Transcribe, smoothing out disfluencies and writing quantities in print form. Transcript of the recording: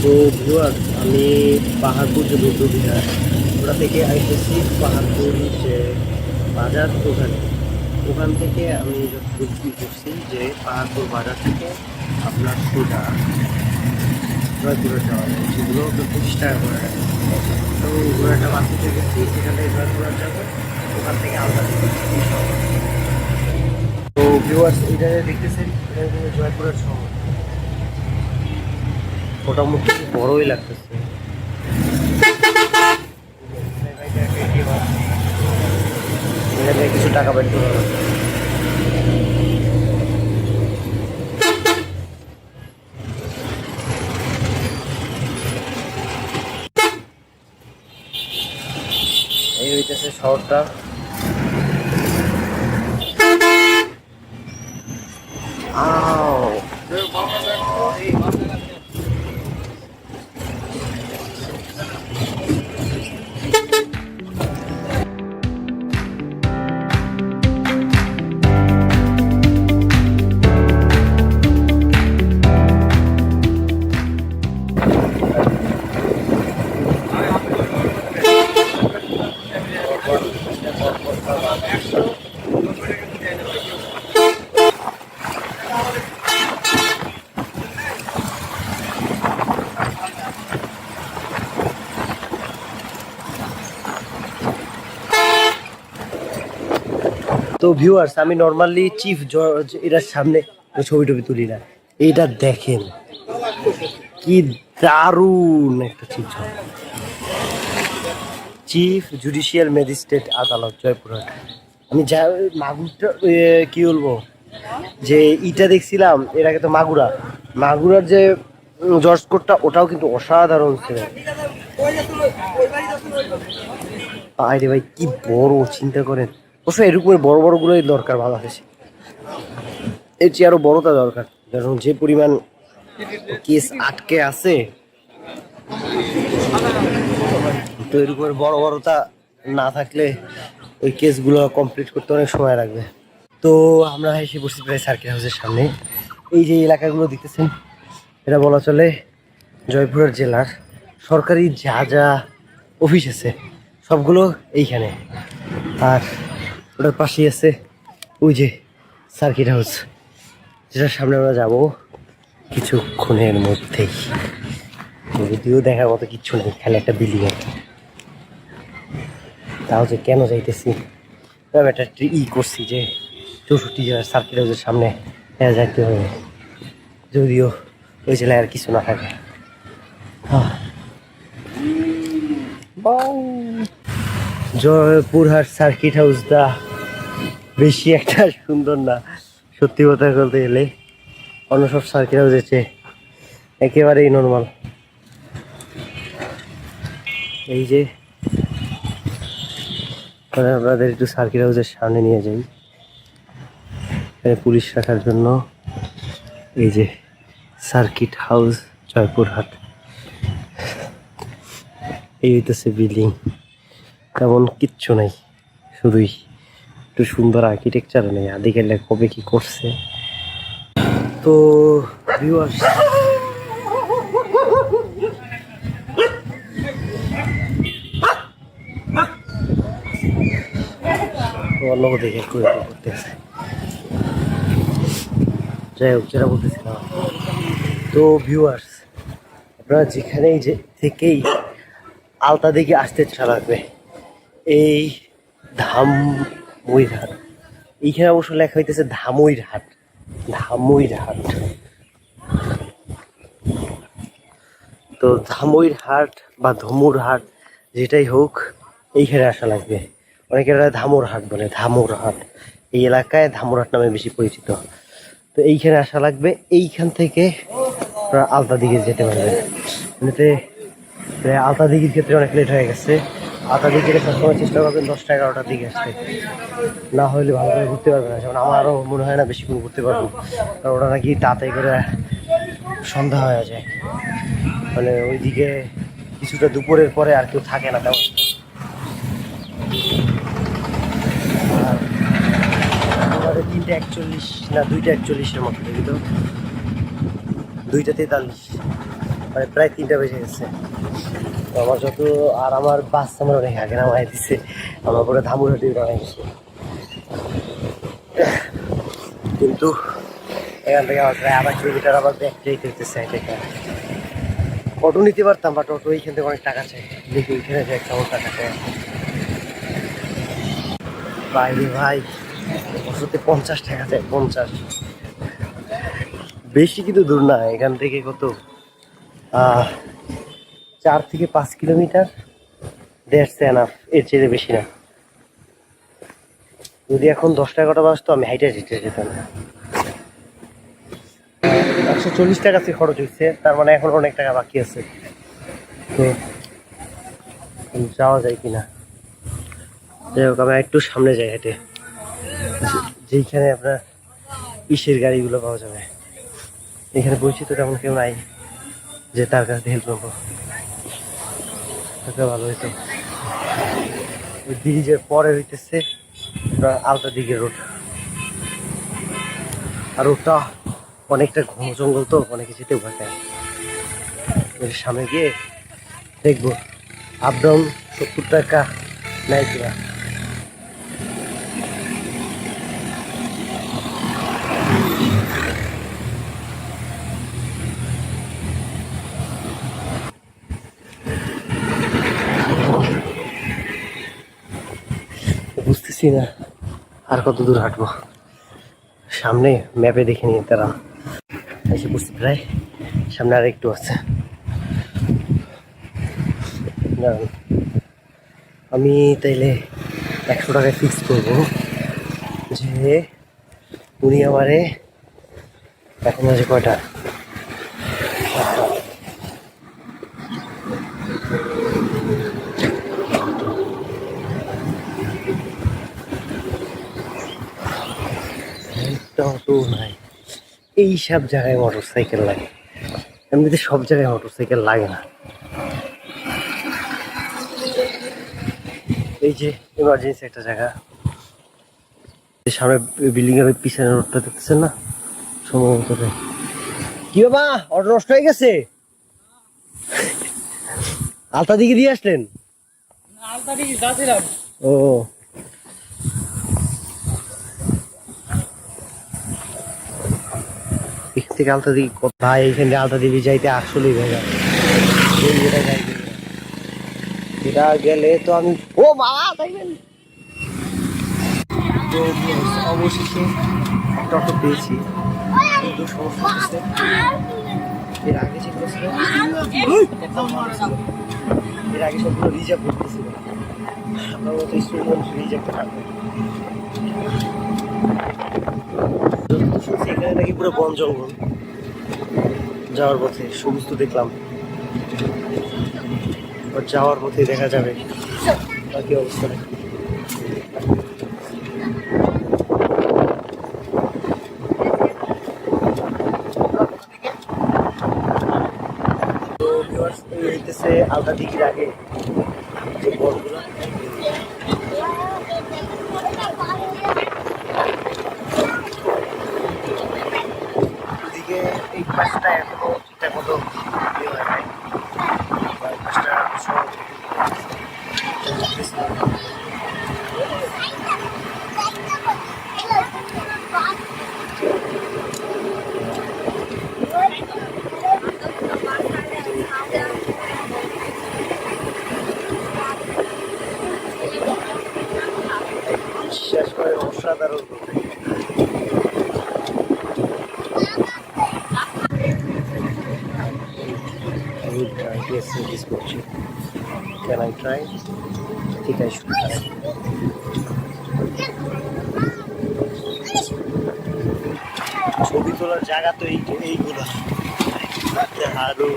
তো ভিউয়ার্স, আমি পাহাড়পুর যে বৌদ্ধবিহার ওটা থেকে আইতেছি পাহাড়পুর যে বাজার ওখান থেকে আমি যতটুকু করছি যে পাহাড়পুর বাজার থেকে আপনার সোজা জয়পুরে যাওয়া যায়, সেগুলো তো 25 টাকা করে নেয়। তো ঘোড়াটা বাসিতে গেছি, এখান থেকে জয়পুরে যাবো, ওখান থেকে আলাদা দিকে। তো ভিউয়ার্স, এটা দেখতেছেন, এটা হচ্ছে জয়পুরের শহর। মোটামুটি বড়ই লাগতেছে। এখানে কিছু টাকা বের করতে হবে। এই হইতেছে শহরটা। তো ভিউয়ার্স, আমি নর্মালি চিফ জজ এটার সামনে ছবি টবি তুলি না। এইটা দেখেন কি দারুণ একটা চিফ জজ, চিফ জুডিশিয়াল ম্যাজিস্ট্রেট আদালত জয়পুরহাট। আমি যা মাগুরটা কি বলবো, যে ইটা দেখছিলাম এর আগে, তো মাগুরার যে জজ কোর্টটা, ওটাও কিন্তু অসাধারণ ছিল। আরে ভাই, কি বড়, চিন্তা করেন। অবশ্য এরকম বড় বড় গুলোই দরকার বাংলাদেশে, এর চেয়ে আরো বড়টা দরকার, কারণ যে পরিমাণ কেস আটকে আছে, তো এরকম বড় বড়টা না থাকলে ওই কেসগুলো কমপ্লিট করতে অনেক সময় লাগবে। তো আমরা এসে বসছি প্রায় সার্কিট হাউসের সামনে। এই যে এলাকাগুলো দেখতেছেন, এটা বলা চলে জয়পুরহাট জেলার সরকারি যা যা অফিস আছে সবগুলো এইখানে। আর ওটার পাশেই আছে ওই যে সার্কিট হাউস, যেটার সামনে আমরা যাবো কিছুক্ষণের মধ্যেই। যদিও দেখার মতো কিচ্ছু নেই, খালি একটা বিল্ডিং আছে। তাও যে কেন যাইতেছি, একটা করছি যে 64 জেলার সার্কিট হাউসের সামনে যাইতে হবে, যদিও ওই জেলায় আর কিছু না থাকে। জয়পুরহাট সার্কিট হাউসটা বেশি একটা সুন্দর না, সত্যি কথা বলতে গেলে। অন্য সব সার্কিট হাউসের চেয়ে একেবারেই নর্মাল। এই যে আপনাদের একটু সার্কিট হাউসের সামনে নিয়ে যাই, পুলিশ রাখার জন্য। এই যে সার্কিট হাউস জয়পুরহাট, এই হইতেছে বিল্ডিং। তেমন কিচ্ছু নেই, শুধুই একটু সুন্দর আর্কিটেকচার নেই, আদিকালে কবে কি করছে। তো ভিউয়ার্স, অন্য দেখে করতে আছে। যাই হোক, যেটা বলতেছিলাম, তো ভিউয়ার্স, আপনারা যেখানেই যে থেকেই আলতা দিকে আসতে ইচ্ছা লাগবে, এই ধামইরহাট, এইখানে অবশ্য লেখা হইতেছে ধামইরহাট। তো ধামইরহাট বা ধমুরহাট যেটাই হোক, এইখানে আসা লাগবে। অনেকের ধামুরহাট বলে, ধামুরহাট এই এলাকায় ধামুরহাট নামে বেশি পরিচিত। তো এইখানে আসা লাগবে, এইখান থেকে আপনারা আলতা দিঘি যেতে পারবেন। এমনিতে আলতা দিঘির ক্ষেত্রে অনেক লেট হয়ে গেছে। আলতা দিঘিতে সবসময় চেষ্টা করবেন 10টা 11টার দিকে আসতে, না হলে ভালো করে ঘুরতে পারবেন না। যেমন আমারও মনে হয় না বেশিক্ষণ ঘুরতে পারবো, কারণ ওটা নাকি তাড়াতাড়ি করে সন্ধ্যা হয়ে যায়। মানে ওইদিকে কিছুটা দুপুরের পরে আর কেউ থাকে না তেমন। আর 3টা 41 না 2টা 41-এর মতো দেখি, তো 2টা 43। মানে প্রায় 3টা বেজে গেছে। তো আমার যত আর আমার বাস আমার অনেক আগে নামাই দিচ্ছে, আমার পরে ধামুরহাটি নামাই গেছে। কিন্তু এখান থেকে আমার প্রায় 1/2 কিলোমিটার আবার ব্যাক যেতে হইতেছে এটা। অটো নিতে পারতাম, বাট অটো এইখান থেকে অনেক টাকা চাই, দেখি ওইখানে যাই কেমন টাকা চাই। বাইরে ভাই অটোতে 50 টাকা চাই, 50। বেশি কিন্তু দূর না এখান থেকে, কত 4 থেকে 5 কিলোমিটার, দ্যাটস এনাফ, এর চেয়ে বেশি না। যদি এখন 10টা 11টা বাজতো আমি হাইটে যেতাম। 140 টাকা খরচ হয়েছে, তার মানে এখন অনেক টাকা বাকি আছে। তো যাওয়া যায় কিনা, যাই হোক আমি একটু সামনে যাই হেঁটে, যেইখানে আপনার ইসের গাড়িগুলো পাওয়া যাবে। এখানে পরিচিত তেমন কেউ নাই যে তার কাছে হেল্প নেবো, ভালো হইতো। ওই ব্রিজের পরে হইতেছে আলতা দিঘির রোড, আর ওটা অনেকটা ঘন জঙ্গল, তো অনেকে যেতে ভয় পায়। সামনে গিয়ে দেখবো আপ ডাউন 70 টাকা নেয় কিনা। বুঝতেছি না আর কত দূর হাঁটবো, সামনে ম্যাপে দেখে নিয়ে তারা এসে বুঝতে প্রায় সামনে আর একটু আছে। আমি তাইলে 100 টাকায় ফিক্স করবো যে উনি আমারে, এখন আছে কয়টা, অটো নাই, এই সব জায়গায় মোটর সাইকেল লাগে, এমনিতে সব জায়গায় মোটর সাইকেল লাগে না। এই যে এমার্জেন্সি একটা জায়গা, সামনে বিল্ডিং এর পিছনে রোডটা দেখতেছেন না, সম্ভবত। কি বাবা, অটো নষ্ট হয়ে গেছে? আলতা দিকে দিয়ে আসলেন? ও এখান থেকে আলতা দিকে কোথায়? এখান থেকে আলতা দিকে যাইতে আসলেই ভেজা, এটা গেলে তো আমি, ও বাবা তাইবেন। তো অবশেষে একটা অটো পেয়েছি, কিন্তু সমস্যা হচ্ছে এর আগে যেগুলো ছিল, এর আগে সবগুলো রিজার্ভ করতেছিল, আমার মতো স্টুডেন্ট রিজার্ভ থাকবে। এখানে নাকি পুরো বন জঙ্গল, যাওয়ার পথে সমস্ত দেখলাম, যাওয়ার পথে দেখা যাবে বাকি অবস্থা। হইতেছে আলতা দিঘির আগে যে বনগুলো, ওদিকে এই পাশটা এখনো ঠিকঠাক মতো ইয়ে হয় নাই, পাশটা শেষ করে অসাধারণ করছি। Can I try? I think I should try. ছবি তোলার জায়গা তো এইগুলো, আরো